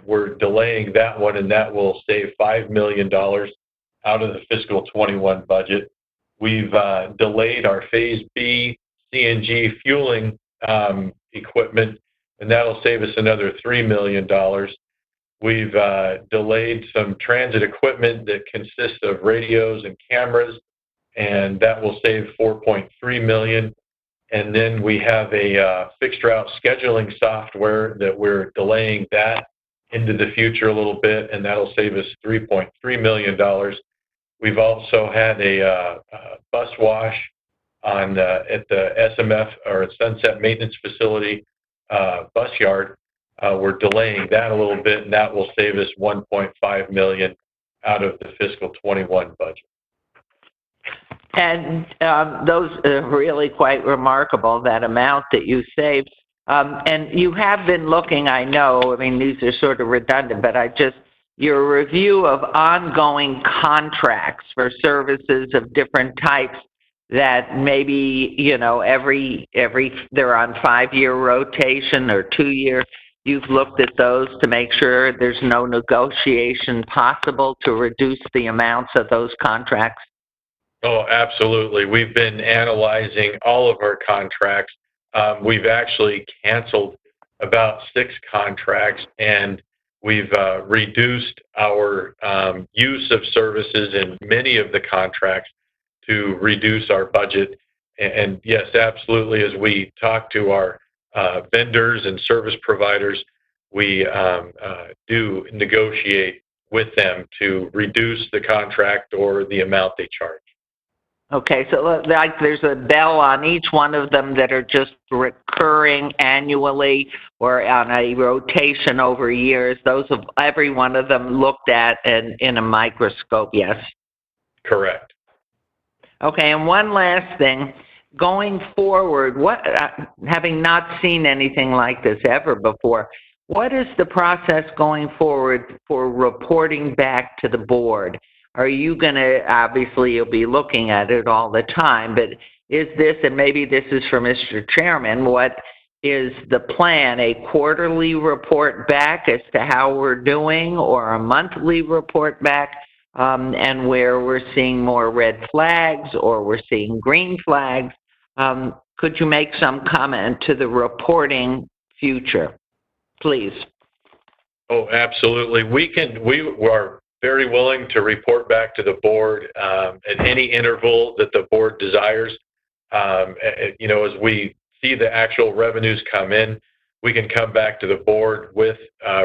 We're delaying that one, and that will save $5 million out of the fiscal 21 budget. We've delayed our Phase B CNG fueling equipment, and that'll save us another $3 million. We've delayed some transit equipment that consists of radios and cameras, and that will save $4.3 million. And then we have a fixed route scheduling software that we're delaying that into the future a little bit, and that'll save us $3.3 million. We've also had a bus wash at the SMF, or Sunset Maintenance Facility bus yard. We're delaying that a little bit, and that will save us $1.5 million out of the fiscal 21 budget. And those are really quite remarkable, that amount that you saved. And you have been looking, I know, I mean, these are sort of redundant, but your review of ongoing contracts for services of different types that maybe, they're on 5-year rotation or 2-year. You've looked at those to make sure there's no negotiation possible to reduce the amounts of those contracts? Oh, absolutely. We've been analyzing all of our contracts. We've actually canceled about 6 contracts, and we've reduced our use of services in many of the contracts to reduce our budget. And yes, absolutely, as we talk to our vendors and service providers, we do negotiate with them to reduce the contract or the amount they charge. Okay, so like there's a bell on each one of them that are just recurring annually or on a rotation over years. Those have every one of them looked at in a microscope, yes? Correct. Okay, and one last thing. Going forward, having not seen anything like this ever before, what is the process going forward for reporting back to the board? Are you going to, obviously you'll be looking at it all the time, but is this, and maybe this is for Mr. Chairman, what is the plan? A quarterly report back as to how we're doing, or a monthly report back, and where we're seeing more red flags or we're seeing green flags? Could you make some comment to the reporting future, please? Oh, absolutely. We are very willing to report back to the board at any interval that the board desires. As we see the actual revenues come in, we can come back to the board with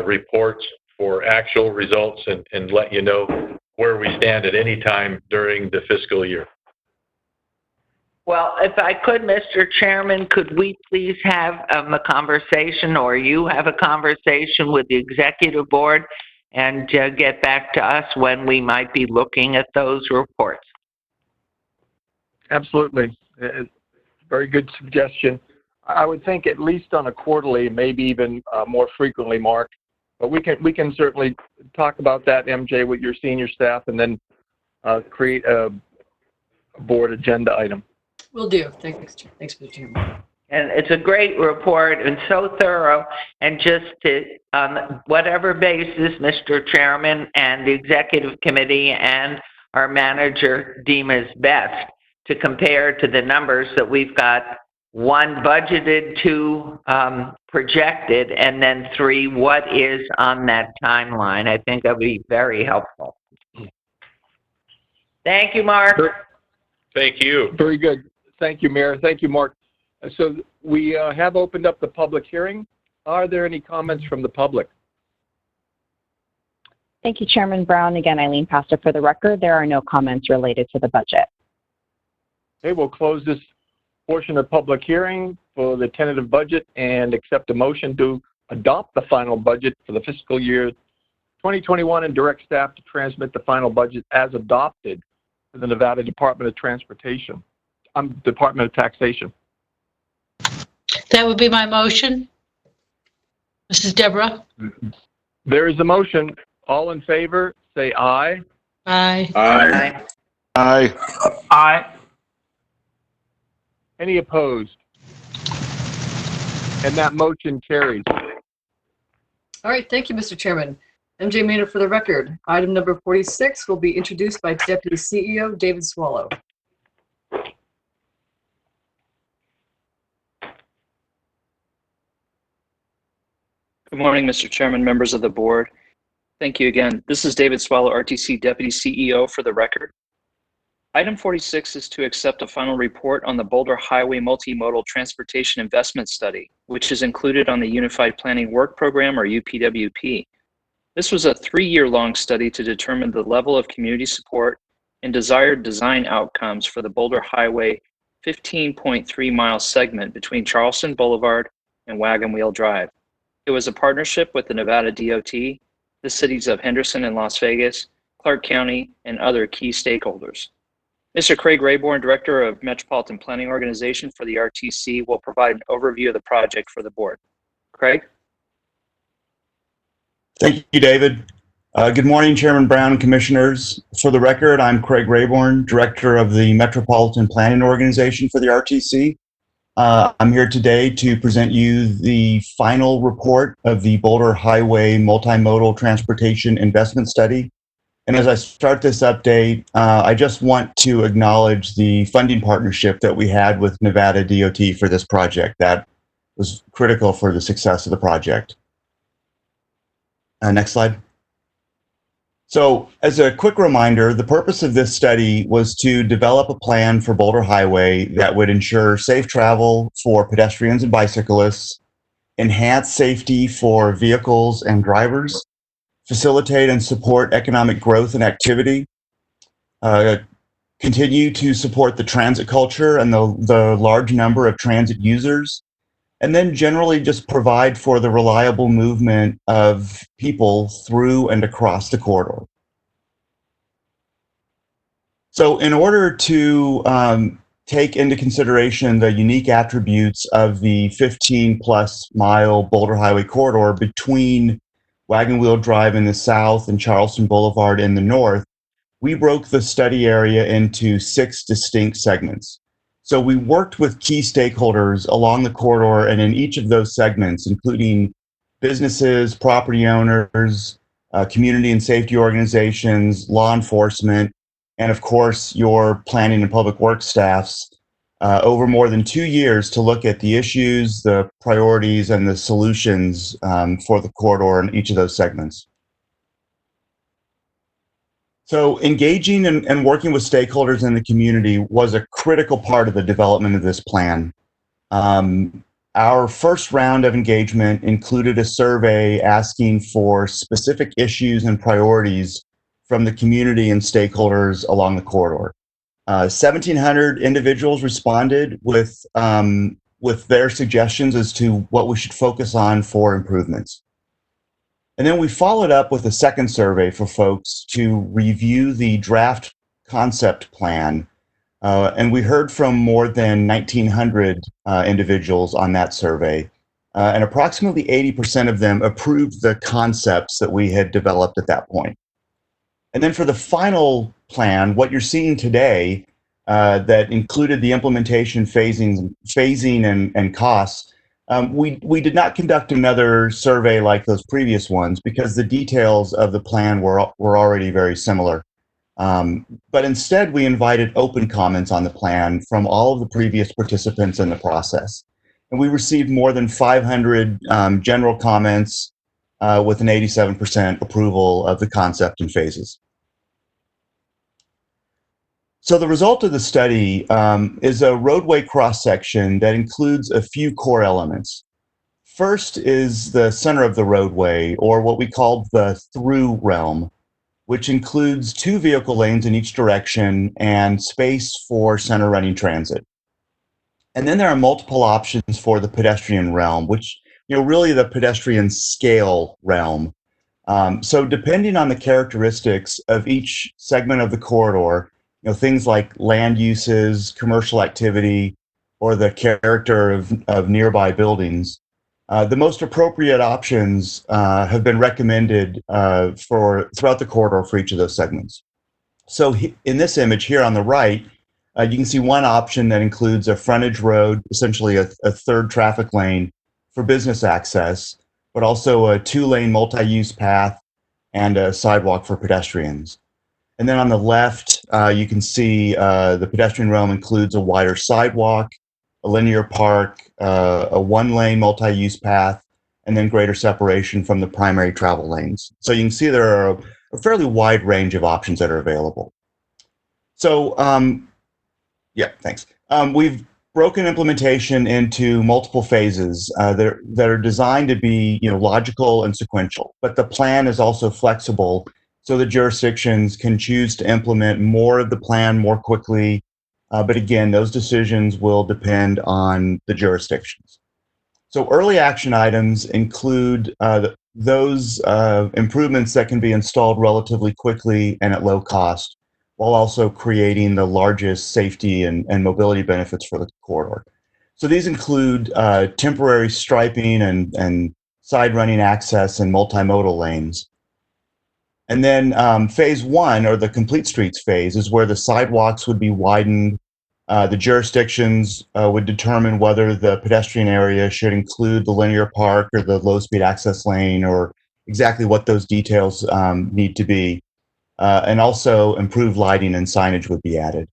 reports for actual results and let you know where we stand at any time during the fiscal year. Well, if I could, Mr. Chairman, could we please have a conversation, or you have a conversation with the executive board and get back to us when we might be looking at those reports. Absolutely. Very good suggestion. I would think at least on a quarterly, maybe even more frequently, Mark. But we can certainly talk about that, MJ, with your senior staff, and then create a board agenda item. Will do. Thanks, Mr. Chairman. And it's a great report and so thorough. And just to, on whatever basis Mr. Chairman and the Executive Committee and our manager deem as best, to compare to the numbers that we've got, 1 budgeted, 2 projected, and then 3 what is on that timeline. I think that would be very helpful. Thank you, Mark. Thank you. Very good. Thank you, Mayor. Thank you, Mark. So we have opened up the public hearing. Are there any comments from the public? Thank you, Chairman Brown. Again, Eileen Pastor for the record. There are no comments related to the budget. Okay, we'll close this portion of public hearing for the tentative budget and accept a motion to adopt the final budget for the fiscal year 2021 and direct staff to transmit the final budget as adopted to the Nevada Department of Taxation. That would be my motion. Mrs. Deborah? There is a motion. All in favor, say aye. Aye. Aye. Aye. Aye. Any opposed? And that motion carries. All right, thank you, Mr. Chairman. MJ Maynard for the record. Item number 46 will be introduced by Deputy CEO David Swallow. Good morning, Mr. Chairman, members of the board. Thank you again. This is David Swallow, RTC Deputy CEO for the record. Item 46 is to accept a final report on the Boulder Highway Multimodal Transportation Investment Study, which is included on the Unified Planning Work Program, or UPWP. This was a 3-year-long study to determine the level of community support and desired design outcomes for the Boulder Highway 15.3-mile segment between Charleston Boulevard and Wagon Wheel Drive. It was a partnership with the Nevada DOT, the cities of Henderson and Las Vegas, Clark County, and other key stakeholders. Mr. Craig Rayborn, Director of Metropolitan Planning Organization for the RTC, will provide an overview of the project for the board. Craig? Thank you, David. Good morning, Chairman Brown and Commissioners. For the record, I'm Craig Rayborn, Director of the Metropolitan Planning Organization for the RTC. I'm here today to present you the final report of the Boulder Highway Multimodal Transportation Investment Study. And as I start this update, I just want to acknowledge the funding partnership that we had with Nevada DOT for this project. That was critical for the success of the project. Next slide. So as a quick reminder, the purpose of this study was to develop a plan for Boulder Highway that would ensure safe travel for pedestrians and bicyclists, enhance safety for vehicles and drivers, facilitate and support economic growth and activity, continue to support the transit culture and the large number of transit users, and then generally just provide for the reliable movement of people through and across the corridor. So in order to take into consideration the unique attributes of the 15+ mile Boulder Highway corridor between Wagon Wheel Drive in the south and Charleston Boulevard in the north, we broke the study area into 6 distinct segments. So we worked with key stakeholders along the corridor and in each of those segments, including businesses, property owners, community and safety organizations, law enforcement, and of course, your planning and public works staffs over more than 2 years to look at the issues, the priorities, and the solutions for the corridor in each of those segments. So engaging and working with stakeholders in the community was a critical part of the development of this plan. Our first round of engagement included a survey asking for specific issues and priorities from the community and stakeholders along the corridor. 1,700 individuals responded with their suggestions as to what we should focus on for improvements. And then we followed up with a second survey for folks to review the draft concept plan. And we heard from more than 1,900 individuals on that survey. And approximately 80% of them approved the concepts that we had developed at that point. And then for the final plan, what you're seeing today that included the implementation phasing and costs, we did not conduct another survey like those previous ones because the details of the plan were already very similar. But instead, we invited open comments on the plan from all of the previous participants in the process. And we received more than 500 general comments with an 87% approval of the concept and phases. So the result of the study is a roadway cross-section that includes a few core elements. First is the center of the roadway, or what we call the through realm, which includes 2 vehicle lanes in each direction and space for center running transit. And then there are multiple options for the pedestrian realm, which, really the pedestrian scale realm. So depending on the characteristics of each segment of the corridor, things like land uses, commercial activity, or the character of nearby buildings, the most appropriate options have been recommended throughout the corridor for each of those segments. So in this image here on the right, you can see one option that includes a frontage road, essentially a third traffic lane for business access, but also a 2-lane multi-use path and a sidewalk for pedestrians. And then on the left, you can see the pedestrian realm includes a wider sidewalk, a linear park, a 1-lane multi-use path, and then greater separation from the primary travel lanes. So you can see there are a fairly wide range of options that are available. So, yeah, thanks. We've broken implementation into multiple phases that are designed to be, logical and sequential. But the plan is also flexible, so the jurisdictions can choose to implement more of the plan more quickly. But again, those decisions will depend on the jurisdictions. So early action items include those improvements that can be installed relatively quickly and at low cost, while also creating the largest safety and mobility benefits for the corridor. So these include temporary striping and side running access and multimodal lanes. And then phase 1, or the complete streets phase, is where the sidewalks would be widened. The jurisdictions would determine whether the pedestrian area should include the linear park or the low-speed access lane, or exactly what those details need to be. And also improved lighting and signage would be added.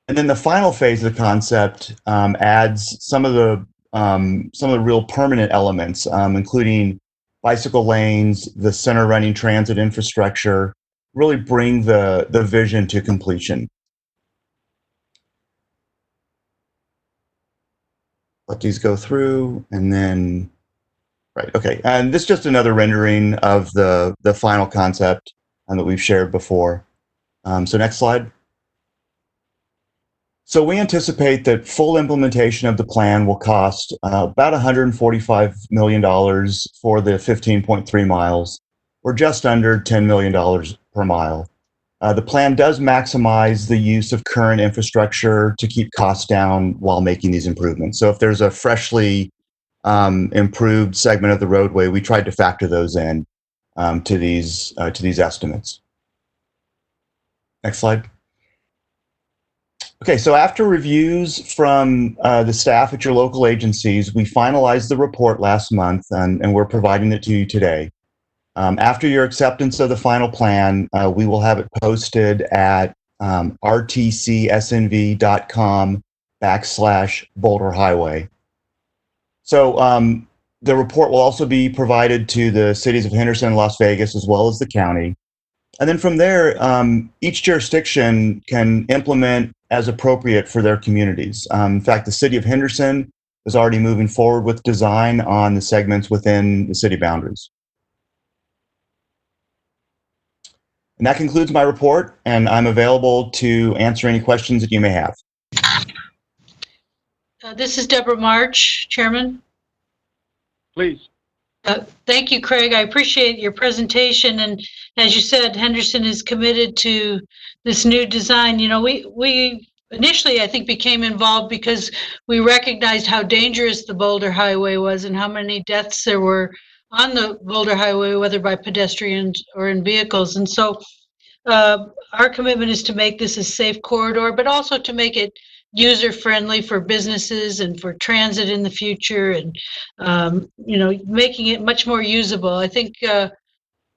And then the final phase of the concept adds some of the real permanent elements, including bicycle lanes, the center running transit infrastructure, really bring the vision to completion. Let these go through, and then, right, okay. And this is just another rendering of the final concept that we've shared before. So next slide. So we anticipate that full implementation of the plan will cost about $145 million for the 15.3 miles, or just under $10 million per mile. The plan does maximize the use of current infrastructure to keep costs down while making these improvements. So if there's a freshly improved segment of the roadway, we tried to factor those in to these estimates. Next slide. Okay, so after reviews from the staff at your local agencies, we finalized the report last month, and we're providing it to you today. After your acceptance of the final plan, we will have it posted at rtcsnv.com/Boulder Highway. So the report will also be provided to the cities of Henderson and Las Vegas, as well as the county. And then from there, each jurisdiction can implement as appropriate for their communities. In fact, the city of Henderson is already moving forward with design on the segments within the city boundaries. And that concludes my report, and I'm available to answer any questions that you may have. This is Deborah March, Chairman. Please. Thank you, Craig. I appreciate your presentation. And as you said, Henderson is committed to this new design. You know, we initially, I think, became involved because we recognized how dangerous the Boulder Highway was and how many deaths there were on the Boulder Highway, whether by pedestrians or in vehicles. And so our commitment is to make this a safe corridor, but also to make it user-friendly for businesses and for transit in the future, and you know, making it much more usable. I think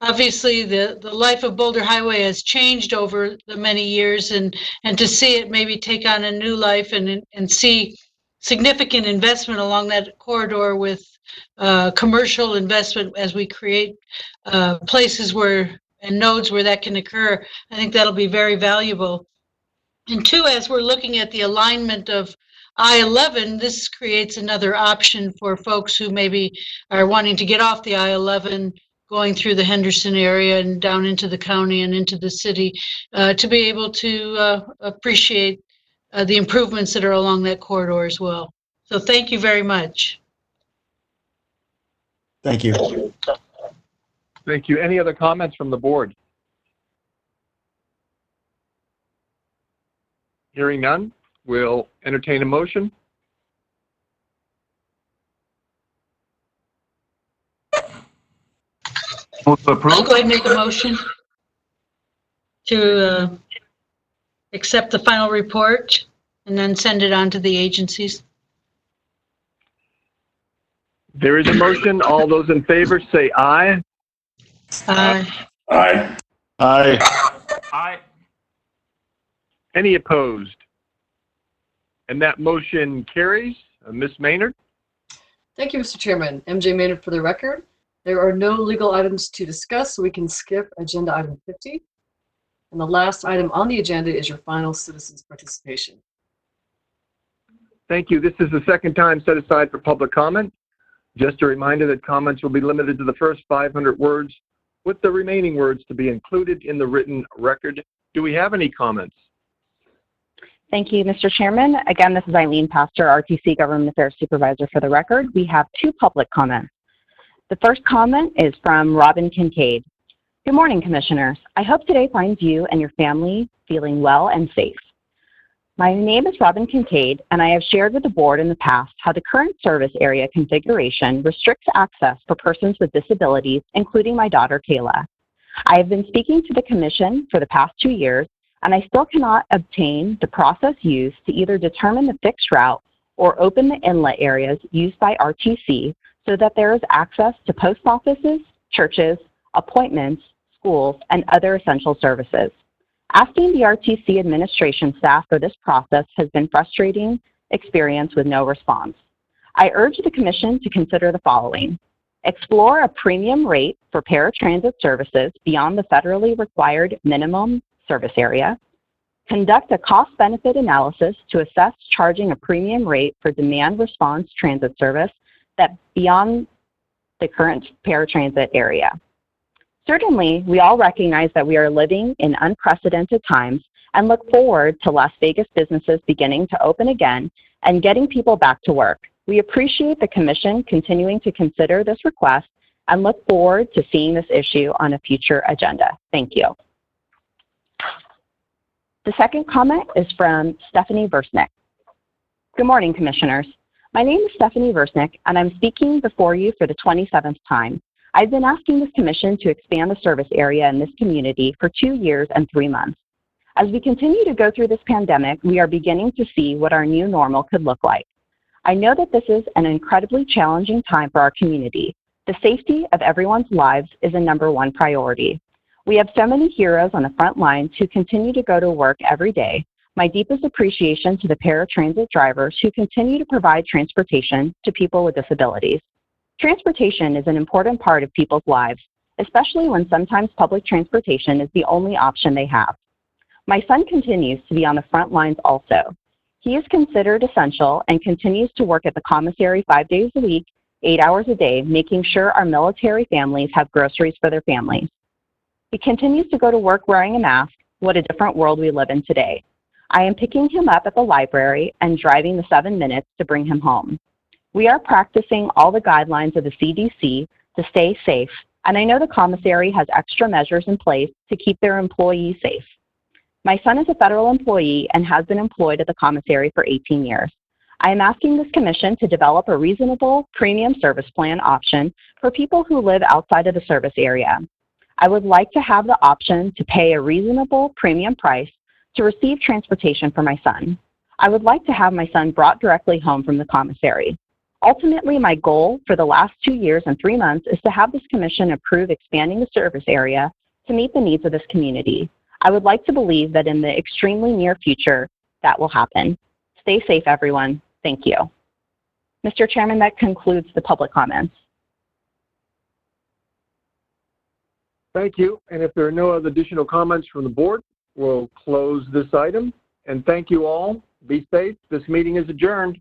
obviously the life of Boulder Highway has changed over the many years, and to see it maybe take on a new life and see significant investment along that corridor with commercial investment as we create places where and nodes where that can occur, I think that'll be very valuable. And two, as we're looking at the alignment of I-11, this creates another option for folks who maybe are wanting to get off the I-11, going through the Henderson area and down into the county and into the city, to be able to appreciate the improvements that are along that corridor as well. So thank you very much. Thank you. Thank you. Any other comments from the board? Hearing none, we'll entertain a motion. I'll go ahead and make a motion to accept the final report and then send it on to the agencies. There is a motion. All those in favor say aye. Aye. Aye. Aye. Aye. Any opposed? And that motion carries. Ms. Maynard? Thank you, Mr. Chairman. MJ Maynard for the record. There are no legal items to discuss, so we can skip agenda item 50. And the last item on the agenda is your final citizens participation. Thank you. This is the second time set aside for public comment. Just a reminder that comments will be limited to the first 500 words, with the remaining words to be included in the written record. Do we have any comments? Thank you, Mr. Chairman. Again, this is Eileen Pastor, RTC Government Affairs Supervisor for the record. We have two public comments. The first comment is from Robin Kincaid. Good morning, Commissioners. I hope today finds you and your family feeling well and safe. My name is Robin Kincaid, and I have shared with the board in the past how the current service area configuration restricts access for persons with disabilities, including my daughter, Kayla. I have been speaking to the Commission for the past 2 years, and I still cannot obtain the process used to either determine the fixed route or open the inlet areas used by RTC so that there is access to post offices, churches, appointments, schools, and other essential services. Asking the RTC administration staff for this process has been frustrating experience with no response. I urge the Commission to consider the following. Explore a premium rate for paratransit services beyond the federally required minimum service area. Conduct a cost-benefit analysis to assess charging a premium rate for demand response transit service that beyond the current paratransit area. Certainly, we all recognize that we are living in unprecedented times and look forward to Las Vegas businesses beginning to open again and getting people back to work. We appreciate the Commission continuing to consider this request and look forward to seeing this issue on a future agenda. Thank you. The second comment is from Stephanie Versnick. Good morning, Commissioners. My name is Stephanie Versnick, and I'm speaking before you for the 27th time. I've been asking this Commission to expand the service area in this community for 2 years and 3 months. As we continue to go through this pandemic, we are beginning to see what our new normal could look like. I know that this is an incredibly challenging time for our community. The safety of everyone's lives is a #1 priority. We have so many heroes on the front lines who continue to go to work every day. My deepest appreciation to the paratransit drivers who continue to provide transportation to people with disabilities. Transportation is an important part of people's lives, especially when sometimes public transportation is the only option they have. My son continues to be on the front lines also. He is considered essential and continues to work at the commissary 5 days a week, 8 hours a day, making sure our military families have groceries for their families. He continues to go to work wearing a mask. What a different world we live in today. I am picking him up at the library and driving the 7 minutes to bring him home. We are practicing all the guidelines of the CDC to stay safe, and I know the commissary has extra measures in place to keep their employees safe. My son is a federal employee and has been employed at the commissary for 18 years. I am asking this commission to develop a reasonable premium service plan option for people who live outside of the service area. I would like to have the option to pay a reasonable premium price to receive transportation for my son. I would like to have my son brought directly home from the commissary. Ultimately, my goal for the last 2 years and 3 months is to have this commission approve expanding the service area to meet the needs of this community. I would like to believe that in the extremely near future, that will happen. Stay safe, everyone. Thank you. Mr. Chairman, that concludes the public comments. Thank you. And if there are no other additional comments from the board, we'll close this item. And thank you all. Be safe. This meeting is adjourned.